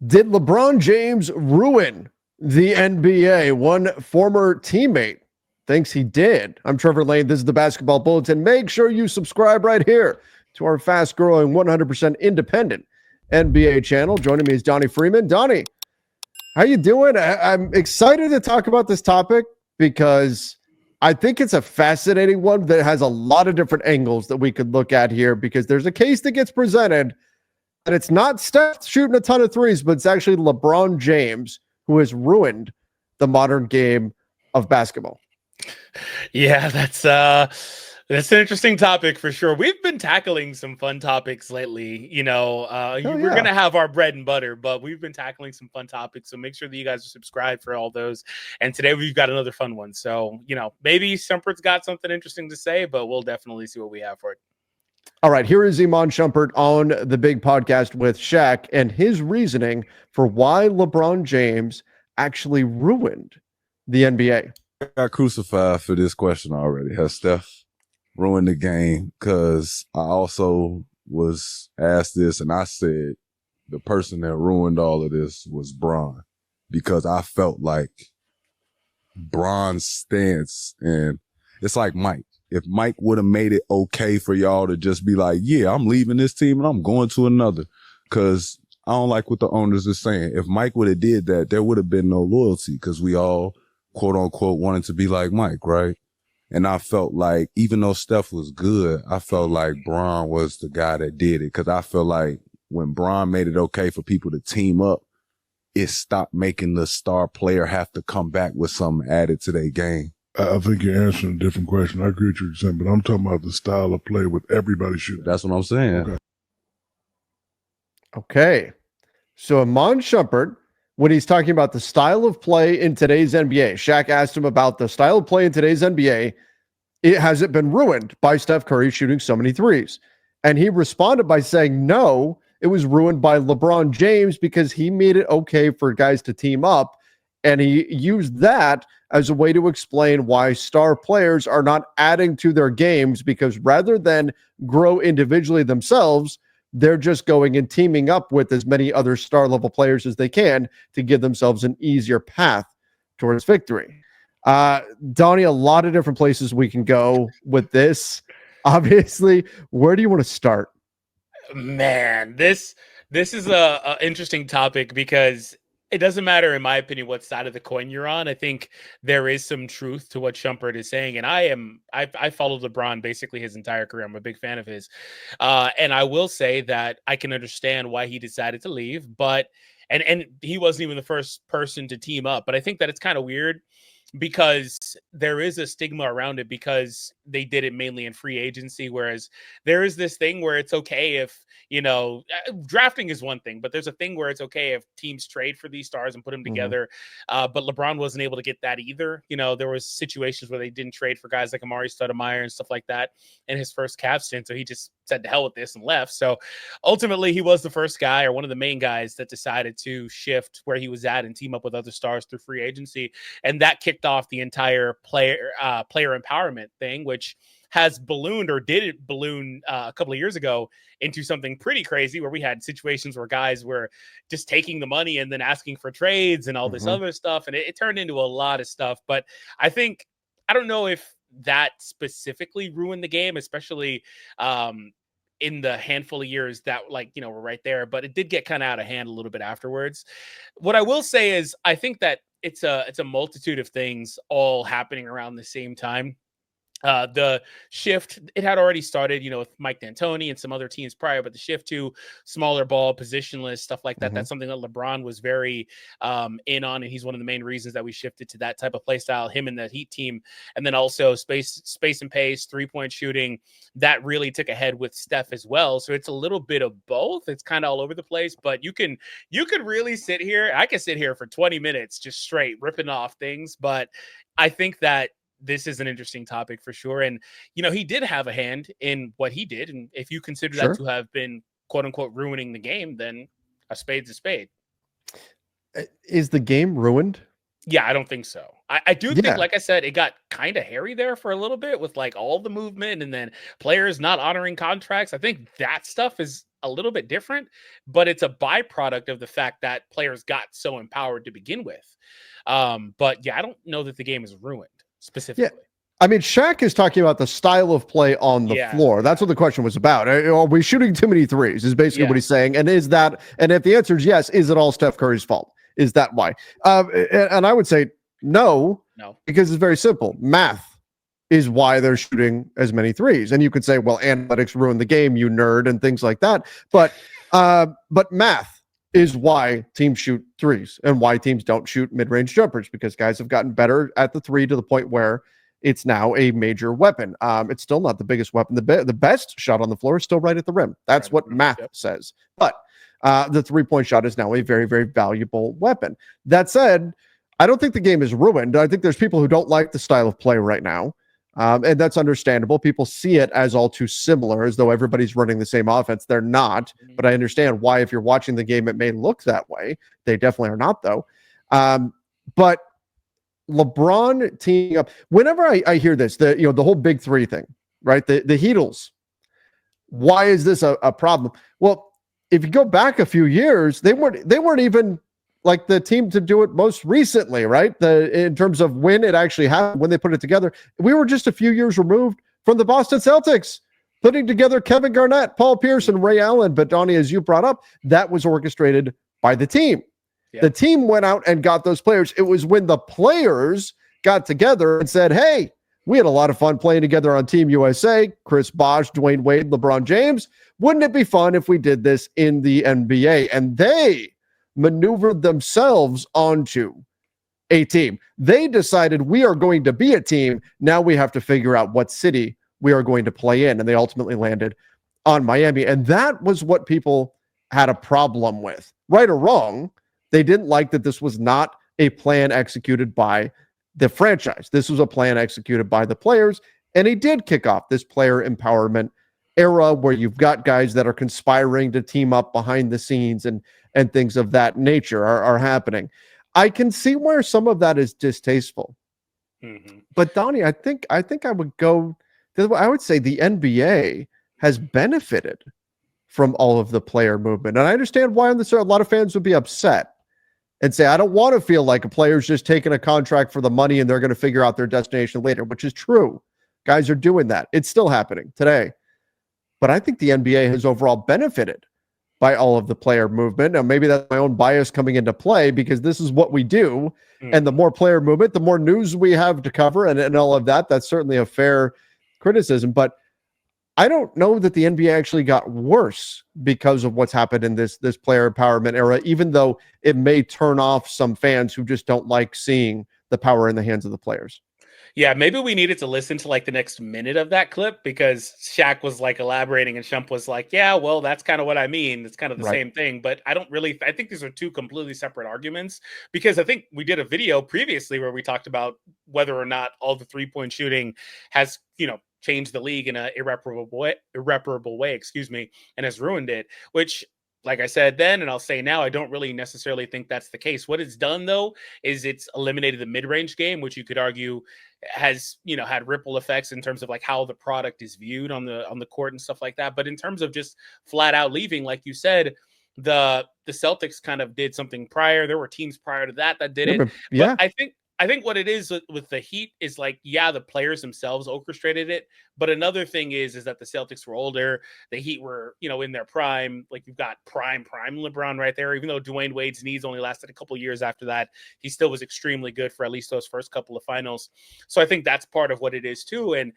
Did LeBron James ruin the NBA? One former teammate thinks he did. I'm Trevor Lane. This is the Basketball Bulletin. Make sure you subscribe right here to our fast-growing, 100% independent NBA channel. Joining me is Donnie Freeman. Donnie, how you doing? I'm excited to talk about this topic because I think it's a fascinating one that has a lot of different angles that we could look at here, because there's a case that gets presented. And it's not Steph shooting a ton of threes, but it's actually LeBron James who has ruined the modern game of basketball. Yeah, that's an interesting topic for sure. We've been tackling some fun topics lately. We're gonna have our bread and butter, but we've been tackling some fun topics. So make sure that you guys are subscribed for all those. And today we've got another fun one. So maybe Shumpert's got something interesting to say, but we'll definitely see what we have for it. All right, here is Iman Shumpert on the big podcast with Shaq and his reasoning for why LeBron James actually ruined the NBA. I got crucified for this question already. Has Steph ruined the game? Because I also was asked this, and I said the person that ruined all of this was Bron, because I felt like Bron's stance, and it's like Mike. If Mike would have made it okay for y'all to just be like, yeah, I'm leaving this team and I'm going to another, because I don't like what the owners are saying. If Mike would have did that, there would have been no loyalty, because we all, quote unquote, wanted to be like Mike, right? And I felt like, even though Steph was good, I felt like Bron was the guy that did it, because I feel like when Bron made it okay for people to team up, it stopped making the star player have to come back with something added to their game. I think you're answering a different question. I agree with you saying, but I'm talking about the style of play with everybody shooting. That's what I'm saying. Okay. So Iman Shumpert, when he's talking about the style of play in today's NBA, Shaq asked him about the style of play in today's NBA. Has it been ruined by Steph Curry shooting so many threes? And he responded by saying, no, it was ruined by LeBron James, because he made it okay for guys to team up. And he used that as a way to explain why star players are not adding to their games, because rather than grow individually themselves, they're just going and teaming up with as many other star level players as they can to give themselves an easier path towards victory. Donnie, a lot of different places we can go with this. Obviously, where do you want to start? Man, this is a interesting topic, because it doesn't matter, in my opinion, what side of the coin you're on. I think there is some truth to what Shumpert is saying. And I followed LeBron basically his entire career. I'm a big fan of his. And I will say that I can understand why he decided to leave, but and he wasn't even the first person to team up. But I think that it's kind of weird, because there is a stigma around it, because they did it mainly in free agency. Whereas there is this thing where it's okay if, drafting is one thing, but there's a thing where it's okay if teams trade for these stars and put them together. But LeBron wasn't able to get that either. There was situations where they didn't trade for guys like Amari Stoudemire and stuff like that in his first Cavs stint. So he just said to hell with this and left. So ultimately he was the first guy, or one of the main guys, that decided to shift where he was at and team up with other stars through free agency. And that kicked off the entire player empowerment thing, which has ballooned, or did it balloon a couple of years ago, into something pretty crazy, where we had situations where guys were just taking the money and then asking for trades and all this other stuff. And it turned into a lot of stuff. But I don't know if that specifically ruined the game, especially in the handful of years that were right there, but it did get kind of out of hand a little bit afterwards. What I will say is, I think that it's a multitude of things all happening around the same time. The shift, it had already started, with Mike D'Antoni and some other teams prior, but the shift to smaller ball, positionless, stuff like that, that's something that LeBron was very in on, and he's one of the main reasons that we shifted to that type of play style, him and that Heat team. And then also space and pace, three-point shooting, that really took a head with Steph as well. So it's a little bit of both. It's kind of all over the place, but you could really sit here. I could sit here for 20 minutes just straight ripping off things, but I think that this is an interesting topic for sure. And, he did have a hand in what he did. And if you consider that to have been, quote unquote, ruining the game, then a spade's a spade. Is the game ruined? Yeah, I don't think so. I do think, like I said, it got kind of hairy there for a little bit with all the movement and then players not honoring contracts. I think that stuff is a little bit different, but it's a byproduct of the fact that players got so empowered to begin with. But yeah, I don't know that the game is ruined specifically. I mean, Shaq is talking about the style of play on the floor. That's what the question was about. Are we shooting too many threes? Is basically what he's saying. And is that, and if the answer is yes, is it all Steph Curry's fault? Is that why? And I would say no, because it's very simple. Math is why they're shooting as many threes. And you could say, well, analytics ruined the game, you nerd, and things like that. But math is why teams shoot threes and why teams don't shoot mid-range jumpers, because guys have gotten better at the three to the point where it's now a major weapon. It's still not the biggest weapon. The best shot on the floor is still right at the rim. That's what math says. But the three-point shot is now a very, very valuable weapon. That said, I don't think the game is ruined. I think there's people who don't like the style of play right now. And that's understandable. People see it as all too similar, as though everybody's running the same offense. They're not. But I understand why, if you're watching the game, it may look that way. They definitely are not, though. But LeBron teaming up. Whenever I hear this, the whole big three thing, right? The Heatles. Why is this a problem? Well, if you go back a few years, they weren't even like the team to do it most recently, right? In terms of when it actually happened, when they put it together, we were just a few years removed from the Boston Celtics putting together Kevin Garnett, Paul Pierce, and Ray Allen. But Donnie, as you brought up, that was orchestrated by the team. Yeah. The team went out and got those players. It was when the players got together and said, hey, we had a lot of fun playing together on Team USA, Chris Bosh, Dwayne Wade, LeBron James. Wouldn't it be fun if we did this in the NBA? And they maneuvered themselves onto a team. They decided we are going to be a team. Now we have to figure out what city we are going to play in. And they ultimately landed on Miami. And that was what people had a problem with. Right or wrong, they didn't like that this was not a plan executed by the franchise. This was a plan executed by the players. And he did kick off this player empowerment era where you've got guys that are conspiring to team up behind the scenes and things of that nature are happening. I can see where some of that is distasteful. Mm-hmm. But Donnie, I think I would go, I would say the NBA has benefited from all of the player movement. And I understand why a lot of fans would be upset and say, I don't want to feel like a player's just taking a contract for the money and they're going to figure out their destination later, which is true. Guys are doing that. It's still happening today. But I think the NBA has overall benefited by all of the player movement. Now, maybe that's my own bias coming into play because this is what we do. And the more player movement, the more news we have to cover and all of that. That's certainly a fair criticism. But I don't know that the NBA actually got worse because of what's happened in this player empowerment era, even though it may turn off some fans who just don't like seeing the power in the hands of the players. Yeah, maybe we needed to listen to like the next minute of that clip because Shaq was like elaborating and Shump was like, yeah, well, that's kind of what I mean. It's kind of the same thing. But I think these are two completely separate arguments because I think we did a video previously where we talked about whether or not all the 3-point shooting has, changed the league in an irreparable way, and has ruined it, which, like I said then, and I'll say now, I don't really necessarily think that's the case. What it's done, though, is it's eliminated the mid-range game, which you could argue has, had ripple effects in terms of like how the product is viewed on the court and stuff like that. But in terms of just flat out leaving, like you said, the Celtics kind of did something prior. There were teams prior to that did it. Yeah. But I think what it is with the Heat is like, yeah, the players themselves orchestrated it. But another thing is that the Celtics were older. The Heat were, in their prime. Like you've got prime LeBron right there. Even though Dwayne Wade's knees only lasted a couple years after that, he still was extremely good for at least those first couple of finals. So I think that's part of what it is too. And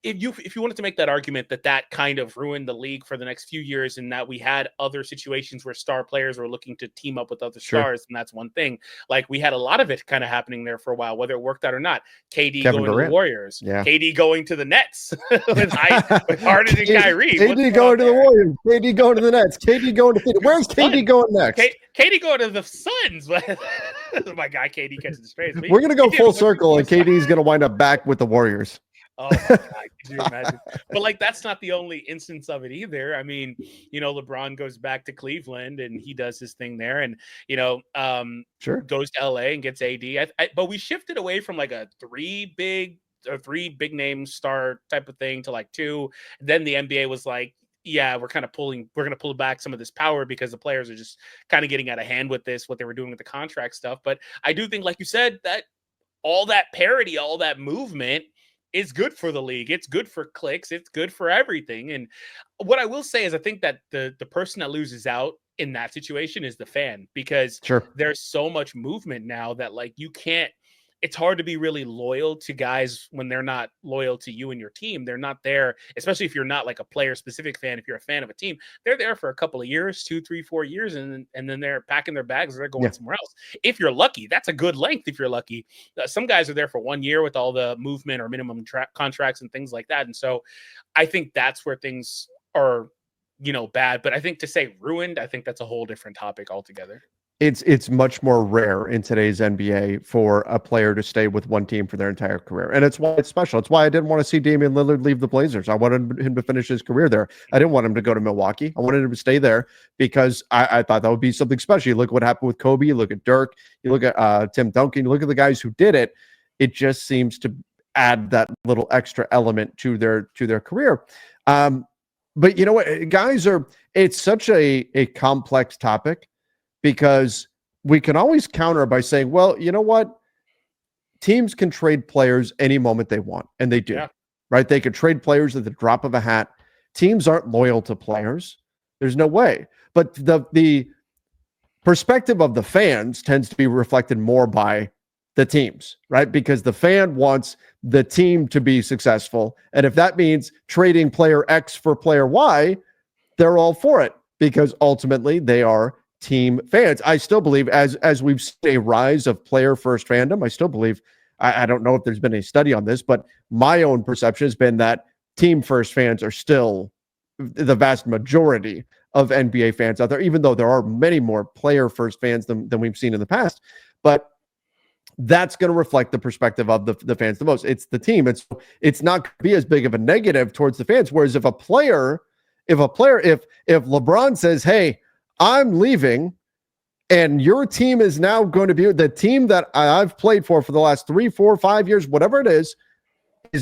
if you wanted to make that argument that kind of ruined the league for the next few years and that we had other situations where star players were looking to team up with other stars, and that's one thing. Like we had a lot of it kind of happening there for a while, whether it worked out or not. KD Kevin going Durant. to the Warriors, Yeah. KD going to the Nets with Harden and Kyrie. KD going to the Warriors, KD going to the Nets, KD going to where's KD going next? KD going to the Suns. My guy KD catches the strays. We're going to go full circle and KD's going to wind up back with the Warriors. Oh my God, can you imagine? But like that's not the only instance of it either. I mean, LeBron goes back to Cleveland and he does his thing there, and goes to LA and gets AD. But we shifted away from like a three big name star type of thing to like two. Then the NBA was like, yeah, we're going to pull back some of this power because the players are just kind of getting out of hand with this, what they were doing with the contract stuff. But I do think, like you said, that all that parity, all that movement is good for the league. It's good for clicks. It's good for everything. And what I will say is I think that the person that loses out in that situation is the fan, because Sure. there's so much movement now that like it's hard to be really loyal to guys when they're not loyal to you and your team. They're not there, especially if you're not like a player specific fan. If you're a fan of a team, they're there for a couple of years, 2, 3, 4 years. And then they're packing their bags. They're going somewhere else. If you're lucky, that's a good length. If you're lucky, some guys are there for 1 year with all the movement or minimum contracts and things like that. And so I think that's where things are, bad. But I think to say ruined, I think that's a whole different topic altogether. It's much more rare in today's NBA for a player to stay with one team for their entire career. And it's why it's special. It's why I didn't want to see Damian Lillard leave the Blazers. I wanted him to finish his career there. I didn't want him to go to Milwaukee. I wanted him to stay there because I thought that would be something special. You look what happened with Kobe, you look at Dirk, you look at Tim Duncan, you look at the guys who did it. It just seems to add that little extra element to their career. But you know what, guys, it's such a complex topic, because we can always counter by saying, well, you know what? Teams can trade players any moment they want, and they do, right? They could trade players at the drop of a hat. Teams aren't loyal to players. There's no way. But the perspective of the fans tends to be reflected more by the teams, right? Because the fan wants the team to be successful. And if that means trading player X for player Y, they're all for it, because ultimately they are team fans. I still believe, as we've seen a rise of player first fandom, I still believe, I don't know if there's been a study on this, but my own perception has been that team first fans are still the vast majority of NBA fans out there, even though there are many more player first fans than we've seen in the past. But that's going to reflect the perspective of the fans the most. It's the team. It's not going to be as big of a negative towards the fans. Whereas if LeBron says, hey, I'm leaving, and your team is now going to be the team that I've played for the last 3, 4, 5 years, whatever it is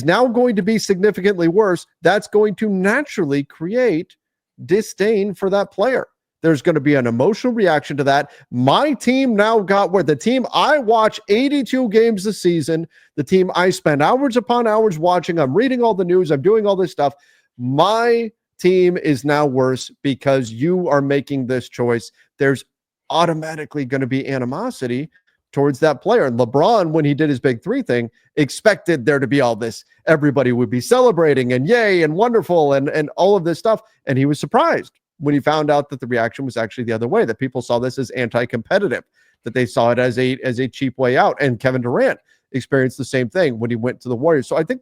now going to be significantly worse. That's going to naturally create disdain for that player. There's going to be an emotional reaction to that. My team now got where the team I watch 82 games a season, the team I spend hours upon hours watching, I'm reading all the news, I'm doing all this stuff. My team is now worse because you are making this choice. There's automatically going to be animosity towards that player. And LeBron, when he did his big three thing, expected there to be all this. Everybody would be celebrating and yay and wonderful and all of this stuff. And he was surprised when he found out that the reaction was actually the other way, that people saw this as anti-competitive, that they saw it as a cheap way out. And Kevin Durant experienced the same thing when he went to the Warriors. So I think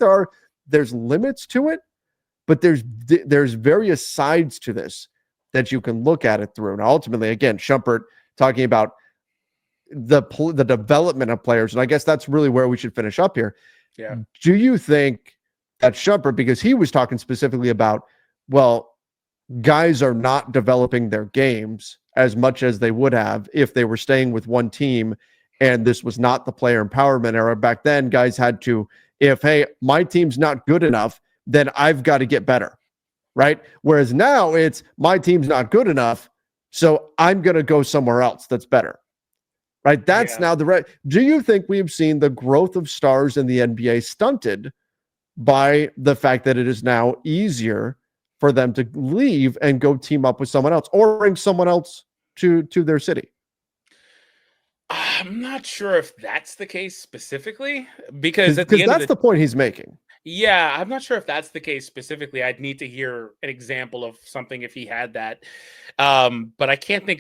there's limits to it, but there's various sides to this that you can look at it through. And ultimately, again, Shumpert talking about the development of players. And I guess that's really where we should finish up here. Yeah. Do you think that Shumpert, because he was talking specifically about, well, guys are not developing their games as much as they would have if they were staying with one team, and this was not the player empowerment era. Back then, guys had to, hey, my team's not good enough, then I've got to get better, right? Whereas now it's, my team's not good enough, so I'm going to go somewhere else that's better, right? That's now do you think we've seen the growth of stars in the NBA stunted by the fact that it is now easier for them to leave and go team up with someone else or bring someone else to their city? I'm not sure if that's the case specifically, because that's the point he's making. Yeah, I'm not sure if that's the case specifically. I'd need to hear an example of something if he had that. But I can't think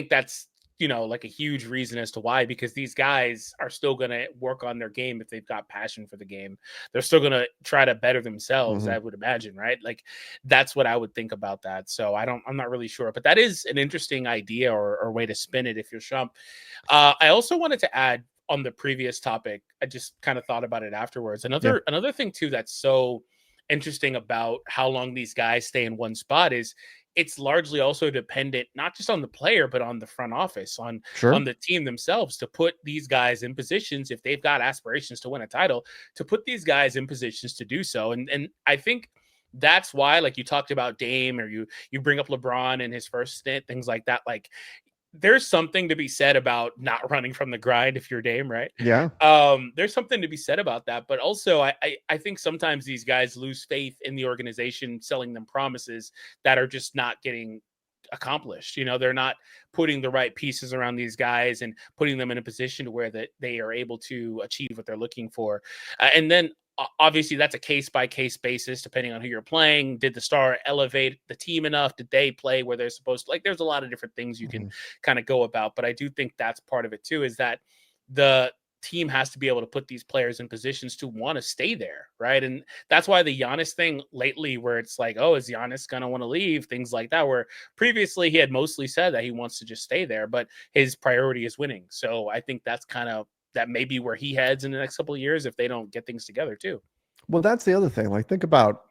that's, like a huge reason as to why, because these guys are still going to work on their game if they've got passion for the game. They're still going to try to better themselves, I would imagine, right? Like, that's what I would think about that. So I'm not really sure, but that is an interesting idea or way to spin it if you're Shump. I also wanted to add on the previous topic, I just kind of thought about it afterwards. Another thing too that's so interesting about how long these guys stay in one spot is it's largely also dependent not just on the player, but on the front office, on the team themselves, to put these guys in positions, if they've got aspirations to win a title, to put these guys in positions to do so. And I think that's why, like you talked about Dame, or you bring up LeBron in his first stint, things like that. Like, there's something to be said about not running from the grind if you're Dame, right? Yeah. There's something to be said about that. But also, I think sometimes these guys lose faith in the organization selling them promises that are just not getting accomplished. You know, they're not putting the right pieces around these guys and putting them in a position to where that they are able to achieve what they're looking for. And then obviously that's a case by case basis, depending on who you're playing. Did the star elevate the team enough? Did they play where they're supposed to? Like, there's a lot of different things you can kind of go about, but I do think that's part of it too, is that the team has to be able to put these players in positions to want to stay there, right? And that's why the Giannis thing lately, where it's like, oh, is Giannis going to want to leave? Things like that, where previously he had mostly said that he wants to just stay there, but his priority is winning. So I think that's kind of, that may be where he heads in the next couple of years if they don't get things together too. Well, that's the other thing. Like, think about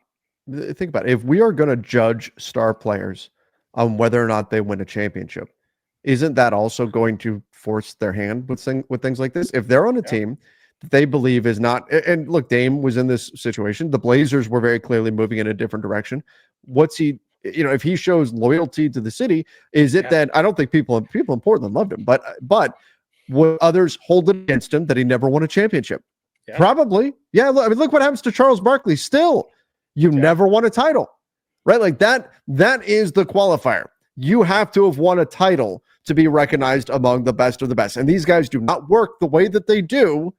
if we are going to judge star players on whether or not they win a championship, isn't that also going to force their hand with things like this? If they're on a team that they believe is not, and look, Dame was in this situation. The Blazers were very clearly moving in a different direction. What's he? You know, if he shows loyalty to the city, is it that I don't think people in Portland loved him, but would others hold it against him that he never won a championship? Yeah. Probably. Yeah. Look, I mean, look what happens to Charles Barkley. Still, you never won a title, right? Like that is the qualifier. You have to have won a title to be recognized among the best of the best. And these guys do not work the way that they do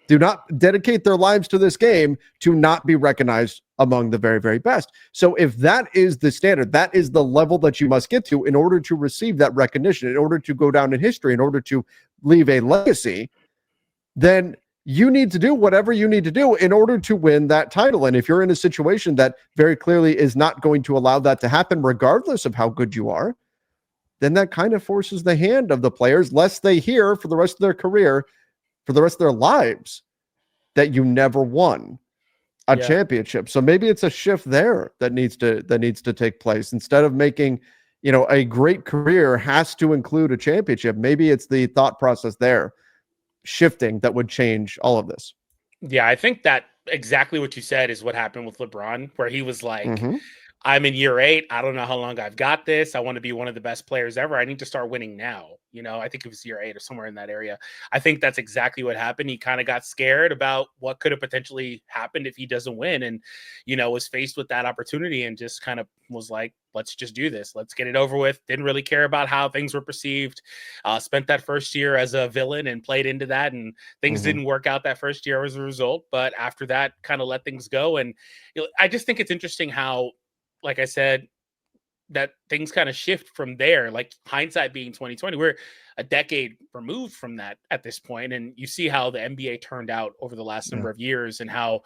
not dedicate their lives to this game to not be recognized among the very, very best. So if that is the standard, that is the level that you must get to in order to receive that recognition, in order to go down in history, in order to leave a legacy, then you need to do whatever you need to do in order to win that title. And if you're in a situation that very clearly is not going to allow that to happen, regardless of how good you are, then that kind of forces the hand of the players, lest they hear for the rest of their career, for the rest of their lives, that you never won a championship. So maybe it's a shift there that needs to take place. Instead of making, you know, a great career has to include a championship, maybe it's the thought process there shifting that would change all of this. Yeah, I think that exactly what you said is what happened with LeBron, where he was like, I'm in year 8. I don't know how long I've got this. I want to be one of the best players ever. I need to start winning now. You know, I think it was year 8 or somewhere in that area. I think that's exactly what happened. He kind of got scared about what could have potentially happened if he doesn't win, and, you know, was faced with that opportunity and just kind of was like, let's just do this. Let's get it over with. Didn't really care about how things were perceived. Spent that first year as a villain and played into that, and things didn't work out that first year as a result. But after that, kind of let things go. And, you know, I just think it's interesting how, like I said, that things kind of shift from there. Like, hindsight being 2020, we're a decade removed from that at this point, and you see how the NBA turned out over the last number of years, and how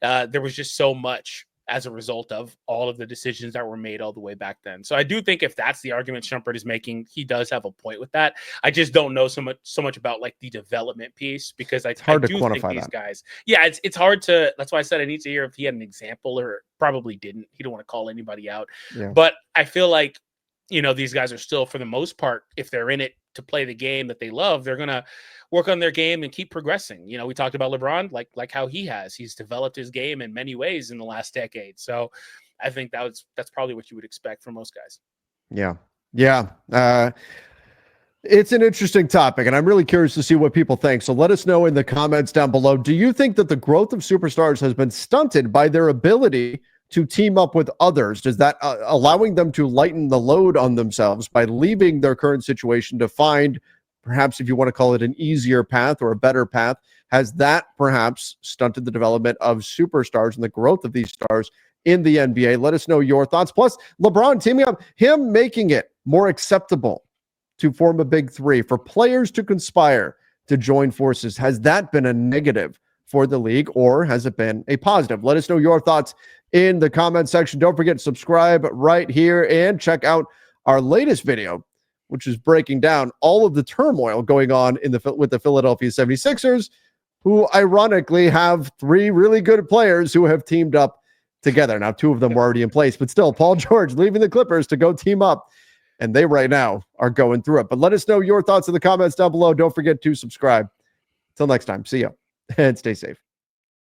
there was just so much as a result of all of the decisions that were made all the way back then. So I do think if that's the argument Shumpert is making, he does have a point with that. I just don't know so much about like the development piece, because it's hard to quantify these guys. Yeah, it's hard to. That's why I said I need to hear if he had an example, or probably didn't. He don't want to call anybody out. Yeah. But I feel like, you know, these guys are still, for the most part, if they're in it to play the game that they love, they're gonna work on their game and keep progressing. You know, we talked about LeBron, like how he's developed his game in many ways in the last decade. So I think that's probably what you would expect from most guys. Yeah. It's an interesting topic, and I'm really curious to see what people think. So let us know in the comments down below. Do you think that the growth of superstars has been stunted by their ability to team up with others? Does that allowing them to lighten the load on themselves by leaving their current situation to find, perhaps, if you want to call it, an easier path or a better path? Has that perhaps stunted the development of superstars and the growth of these stars in the NBA? Let us know your thoughts. Plus, LeBron teaming up, him making it more acceptable to form a big three, for players to conspire to join forces. Has that been a negative for the league, or has it been a positive? Let us know your thoughts in the comment section. Don't forget to subscribe right here and check out our latest video, which is breaking down all of the turmoil going on with the Philadelphia 76ers, who ironically have 3 really good players who have teamed up together. Now, 2 of them were already in place, but still, Paul George leaving the Clippers to go team up, and they right now are going through it. But let us know your thoughts in the comments down below. Don't forget to subscribe. Till next time, see ya, and stay safe.